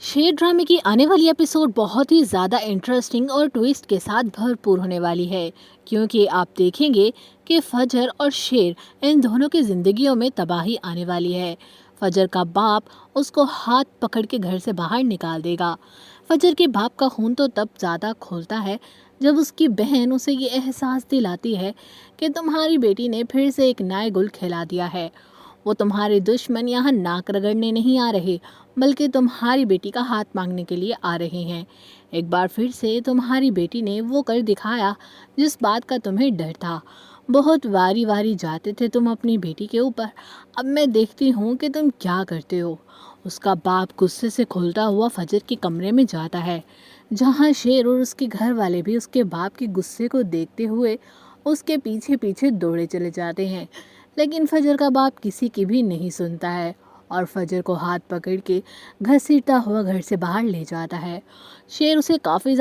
शेर ड्रामे की आने वाली एपिसोड बहुत ही ज़्यादा इंटरेस्टिंग और ट्विस्ट के साथ भरपूर होने वाली है, क्योंकि आप देखेंगे कि फजर और शेर इन दोनों की जिंदगियों में तबाही आने वाली है। फजर का बाप उसको हाथ पकड़ के घर से बाहर निकाल देगा। फजर के बाप का खून तो तब ज़्यादा खोलता है जब उसकी बहन उसे ये एहसास दिलाती है कि तुम्हारी बेटी ने फिर से एक नया गुल खिला दिया है। वो तुम्हारे दुश्मन यहाँ नाक रगड़ने नहीं आ रहे, बल्कि तुम्हारी बेटी का हाथ मांगने के लिए आ रहे हैं। एक बार फिर से तुम्हारी बेटी ने वो कर दिखाया जिस बात का तुम्हें डर था। बहुत वारी वारी जाते थे तुम अपनी बेटी के ऊपर, अब मैं देखती हूँ कि तुम क्या करते हो। उसका बाप गुस्से से खुलता हुआ फजर के कमरे में जाता है, जहाँ शेर और उसके घर वाले भी उसके बाप के गुस्से को देखते हुए उसके पीछे पीछे दौड़े चले जाते हैं। लेकिन फजर का बाप किसी की भी नहीं सुनता है और फजर को हाथ पकड़ के घसीटता हुआ घर से बाहर ले जाता है। शेर उसे काफ़ी